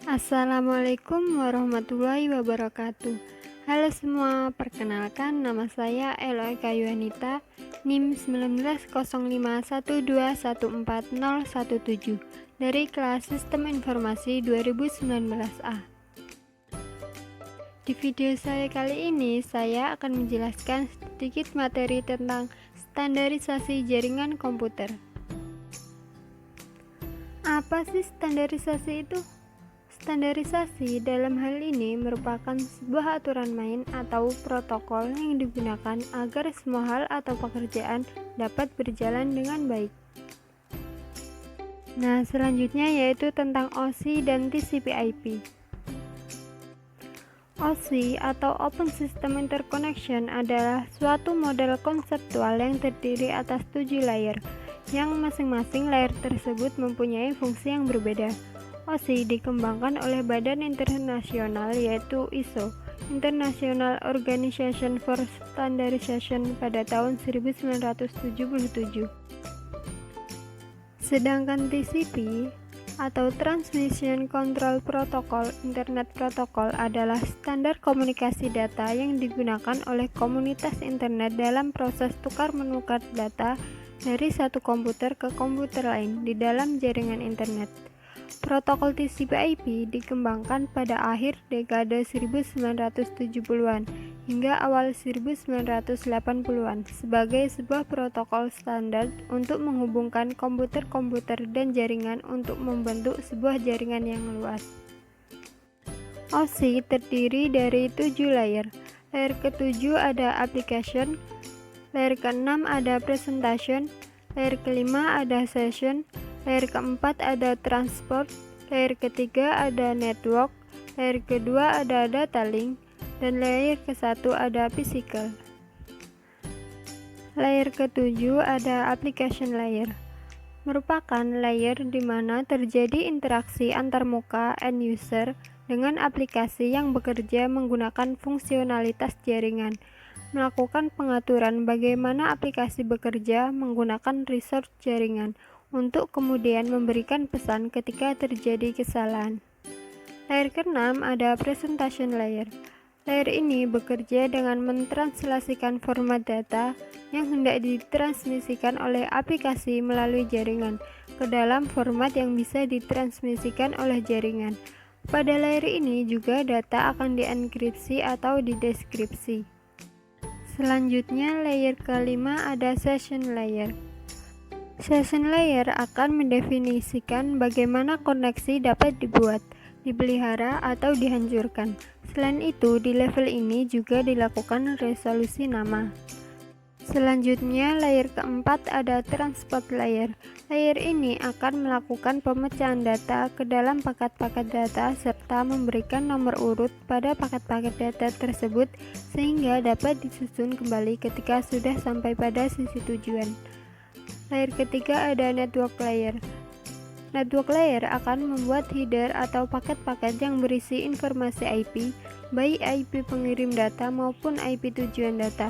Assalamualaikum warahmatullahi wabarakatuh. Halo semua, perkenalkan nama saya Eloika Yuanita, NIM 190512140017 dari kelas Sistem Informasi 2019A. Di video saya kali ini, saya akan menjelaskan sedikit materi tentang standarisasi jaringan komputer. Apa sih standarisasi itu? Standarisasi dalam hal ini merupakan sebuah aturan main atau protokol yang digunakan agar semua hal atau pekerjaan dapat berjalan dengan baik. Nah, selanjutnya yaitu tentang OSI dan TCP/IP. OSI atau Open System Interconnection adalah suatu model konseptual yang terdiri atas 7 layer, yang masing-masing layer tersebut mempunyai fungsi yang berbeda. OSI dikembangkan oleh badan internasional yaitu ISO, International Organization for Standardization pada tahun 1977. Sedangkan TCP atau Transmission Control Protocol Internet Protocol adalah standar komunikasi data yang digunakan oleh komunitas internet dalam proses tukar-menukar data dari satu komputer ke komputer lain di dalam jaringan internet. Protokol TCP/IP dikembangkan pada akhir dekade 1970-an hingga awal 1980-an sebagai sebuah protokol standar untuk menghubungkan komputer-komputer dan jaringan untuk membentuk sebuah jaringan yang luas. OSI terdiri dari 7 layer. Layer ke-7 ada application, layer ke-6 ada presentation, layer ke-5 ada session, layer keempat ada transport, layer ketiga ada network, layer kedua ada data link, dan layer ke-1 ada physical. Layer ke-7 ada application layer, merupakan layer di mana terjadi interaksi antarmuka end user dengan aplikasi yang bekerja menggunakan fungsionalitas jaringan, melakukan pengaturan bagaimana aplikasi bekerja menggunakan resource jaringan, untuk kemudian memberikan pesan ketika terjadi kesalahan. Layer ke-6 ada presentation layer. Layer ini bekerja dengan mentranslasikan format data yang hendak ditransmisikan oleh aplikasi melalui jaringan ke dalam format yang bisa ditransmisikan oleh jaringan. Pada layer ini juga data akan dienkripsi atau dideskripsi. Selanjutnya layer ke-5 ada session layer. Session layer akan mendefinisikan bagaimana koneksi dapat dibuat, dipelihara, atau dihancurkan. Selain itu, di level ini juga dilakukan resolusi nama. Selanjutnya, layer keempat ada transport layer. Layer ini akan melakukan pemecahan data ke dalam paket-paket data serta memberikan nomor urut pada paket-paket data tersebut sehingga dapat disusun kembali ketika sudah sampai pada sisi tujuan. Layer ketiga ada network layer. Network layer akan membuat header atau paket-paket yang berisi informasi IP, baik IP pengirim data maupun IP tujuan data.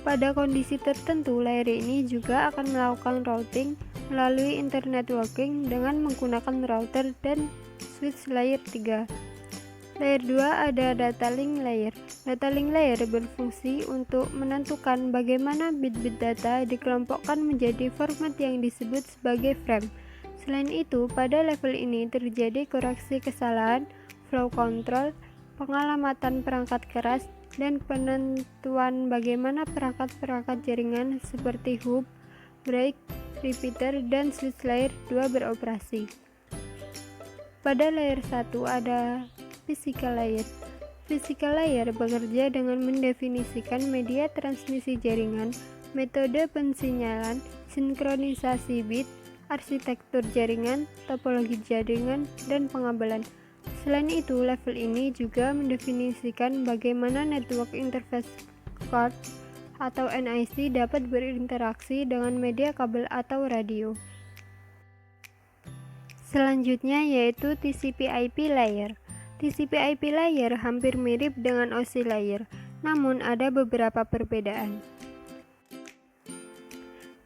Pada kondisi tertentu, layer ini juga akan melakukan routing melalui internet networking dengan menggunakan router dan switch layer 3. Layer 2 ada data link layer. Data link layer berfungsi untuk menentukan bagaimana bit-bit data dikelompokkan menjadi format yang disebut sebagai frame. Selain itu, pada level ini terjadi koreksi kesalahan, flow control, pengalamatan perangkat keras, dan penentuan bagaimana perangkat-perangkat jaringan seperti hub, break, repeater, dan switch layer 2 beroperasi. Pada layer 1 ada physical layer. Physical layer bekerja dengan mendefinisikan media transmisi jaringan, metode pensinyalan, sinkronisasi bit, arsitektur jaringan, topologi jaringan, dan pengabelan. Selain itu, level ini juga mendefinisikan bagaimana network interface card atau NIC dapat berinteraksi dengan media kabel atau radio. Selanjutnya yaitu TCP/IP layer. TCP/IP layer hampir mirip dengan OSI layer, namun ada beberapa perbedaan.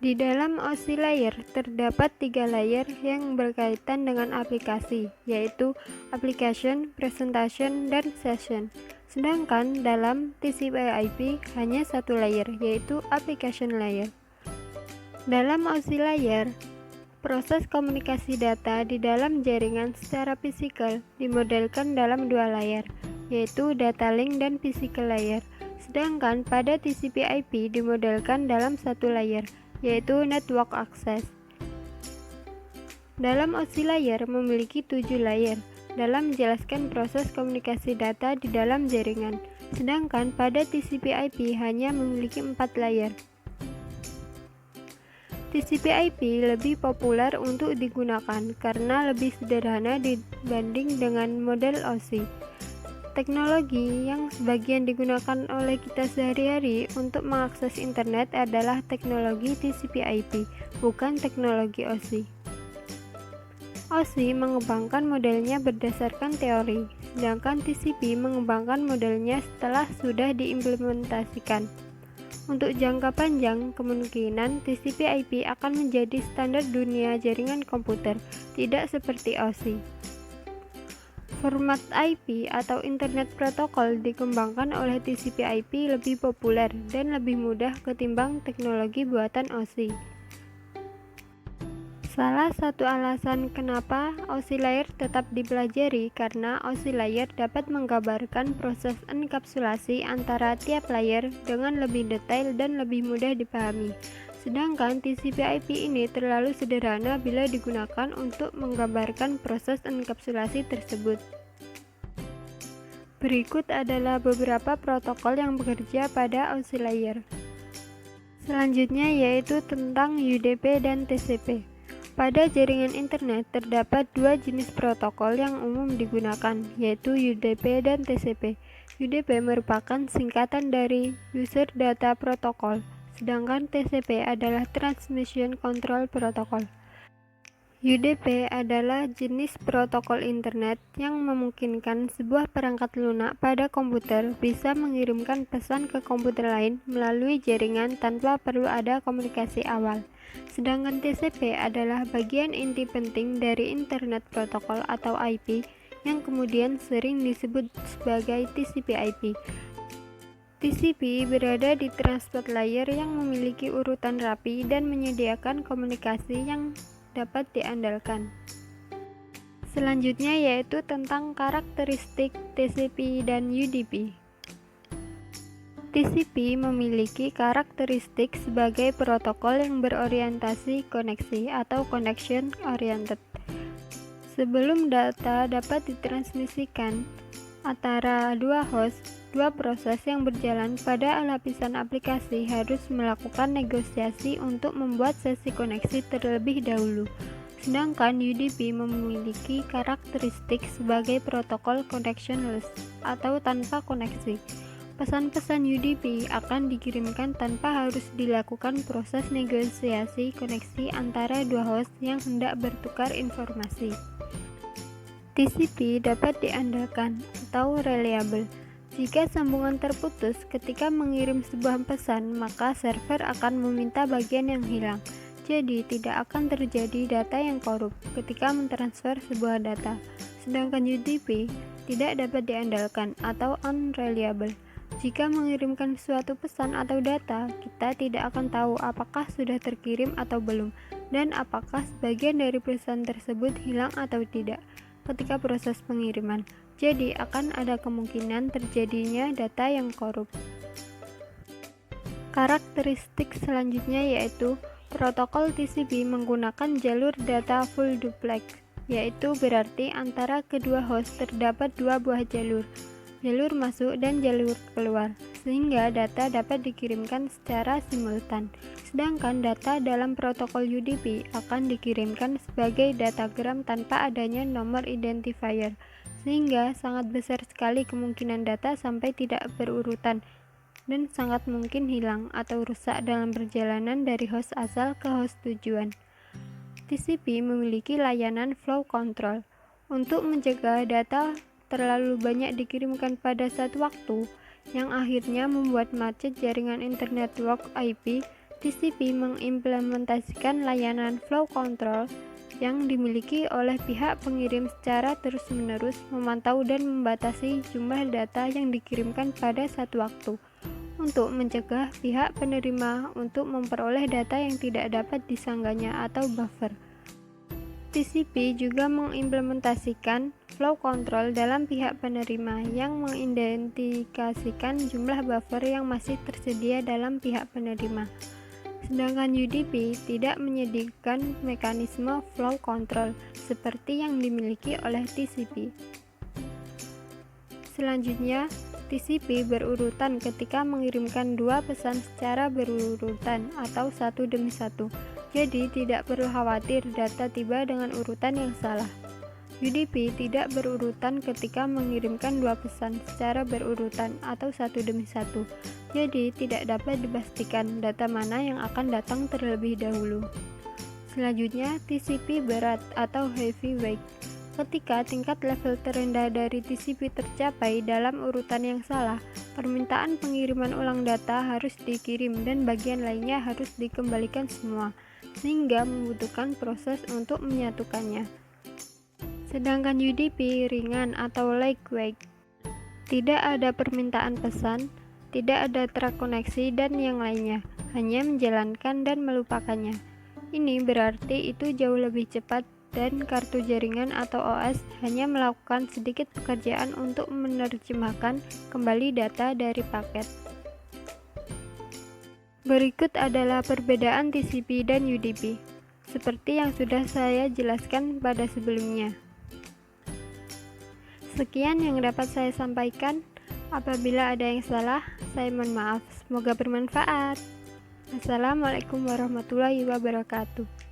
Di dalam OSI layer terdapat 3 layer yang berkaitan dengan aplikasi, yaitu Application, Presentation, dan Session. Sedangkan dalam TCP/IP hanya satu layer, yaitu Application layer. Dalam OSI layer, proses komunikasi data di dalam jaringan secara fisikal dimodelkan dalam 2 layer, yaitu data link dan physical layer. Sedangkan pada TCP/IP dimodelkan dalam satu layer, yaitu network access. Dalam OSI layer memiliki 7 layer dalam menjelaskan proses komunikasi data di dalam jaringan, sedangkan pada TCP/IP hanya memiliki 4 layer. TCP/IP lebih populer untuk digunakan karena lebih sederhana dibanding dengan model OSI. Teknologi yang sebagian digunakan oleh kita sehari-hari untuk mengakses internet adalah teknologi TCP/IP, bukan teknologi OSI. OSI mengembangkan modelnya berdasarkan teori, sedangkan TCP mengembangkan modelnya setelah sudah diimplementasikan. Untuk jangka panjang, kemungkinan TCP/IP akan menjadi standar dunia jaringan komputer, tidak seperti OSI. Format IP atau Internet Protocol dikembangkan oleh TCP/IP lebih populer dan lebih mudah ketimbang teknologi buatan OSI. Salah satu alasan kenapa OSI layer tetap dipelajari karena OSI layer dapat menggambarkan proses enkapsulasi antara tiap layer dengan lebih detail dan lebih mudah dipahami. Sedangkan TCP/IP ini terlalu sederhana bila digunakan untuk menggambarkan proses enkapsulasi tersebut. Berikut adalah beberapa protokol yang bekerja pada OSI layer. Selanjutnya yaitu tentang UDP dan TCP. Pada jaringan internet terdapat 2 jenis protokol yang umum digunakan, yaitu UDP dan TCP. UDP merupakan singkatan dari User Data Protocol, sedangkan TCP adalah Transmission Control Protocol. UDP adalah jenis protokol internet yang memungkinkan sebuah perangkat lunak pada komputer bisa mengirimkan pesan ke komputer lain melalui jaringan tanpa perlu ada komunikasi awal. Sedangkan TCP adalah bagian inti penting dari Internet Protocol atau IP yang kemudian sering disebut sebagai TCP/IP. TCP berada di transport layer yang memiliki urutan rapi dan menyediakan komunikasi yang dapat diandalkan. Selanjutnya yaitu tentang karakteristik TCP dan UDP. TCP memiliki karakteristik sebagai protokol yang berorientasi koneksi atau connection oriented. Sebelum data dapat ditransmisikan antara dua host, dua proses yang berjalan pada lapisan aplikasi harus melakukan negosiasi untuk membuat sesi koneksi terlebih dahulu. Sedangkan UDP memiliki karakteristik sebagai protokol connectionless atau tanpa koneksi. Pesan-pesan UDP akan dikirimkan tanpa harus dilakukan proses negosiasi koneksi antara dua host yang hendak bertukar informasi. TCP dapat diandalkan atau reliable. Jika sambungan terputus ketika mengirim sebuah pesan, maka server akan meminta bagian yang hilang. Jadi, tidak akan terjadi data yang korup ketika mentransfer sebuah data. Sedangkan UDP tidak dapat diandalkan atau unreliable. Jika mengirimkan suatu pesan atau data, kita tidak akan tahu apakah sudah terkirim atau belum, dan apakah sebagian dari pesan tersebut hilang atau tidak ketika proses pengiriman. Jadi, akan ada kemungkinan terjadinya data yang korup. Karakteristik selanjutnya yaitu protokol TCP menggunakan jalur data full duplex, yaitu berarti antara kedua host terdapat dua buah jalur masuk dan jalur keluar, sehingga data dapat dikirimkan secara simultan. Sedangkan data dalam protokol UDP akan dikirimkan sebagai datagram tanpa adanya nomor identifier, sehingga sangat besar sekali kemungkinan data sampai tidak berurutan dan sangat mungkin hilang atau rusak dalam perjalanan dari host asal ke host tujuan. TCP memiliki layanan flow control untuk mencegah data terlalu banyak dikirimkan pada satu waktu, yang akhirnya membuat macet jaringan internet network IP. TCP mengimplementasikan layanan flow control yang dimiliki oleh pihak pengirim secara terus-menerus memantau dan membatasi jumlah data yang dikirimkan pada satu waktu, untuk mencegah pihak penerima untuk memperoleh data yang tidak dapat disanggahnya atau buffer. TCP juga mengimplementasikan flow control dalam pihak penerima yang mengidentifikasikan jumlah buffer yang masih tersedia dalam pihak penerima. Sedangkan UDP tidak menyediakan mekanisme flow control seperti yang dimiliki oleh TCP. Selanjutnya, TCP berurutan ketika mengirimkan dua pesan secara berurutan atau satu demi satu. Jadi tidak perlu khawatir data tiba dengan urutan yang salah. UDP tidak berurutan ketika mengirimkan dua pesan secara berurutan atau satu demi satu. Jadi tidak dapat dipastikan data mana yang akan datang terlebih dahulu. Selanjutnya, TCP berat atau heavyweight. Ketika tingkat level terendah dari TCP tercapai dalam urutan yang salah, permintaan pengiriman ulang data harus dikirim dan bagian lainnya harus dikembalikan semua, sehingga membutuhkan proses untuk menyatukannya. Sedangkan UDP ringan atau lightweight, tidak ada permintaan pesan, tidak ada track koneksi dan yang lainnya, hanya menjalankan dan melupakannya. Ini berarti itu jauh lebih cepat dan kartu jaringan atau OS hanya melakukan sedikit pekerjaan untuk menerjemahkan kembali data dari paket. Berikut adalah perbedaan TCP dan UDP, seperti yang sudah saya jelaskan pada sebelumnya. Sekian yang dapat saya sampaikan. Apabila ada yang salah, saya mohon maaf. Semoga bermanfaat. Assalamualaikum warahmatullahi wabarakatuh.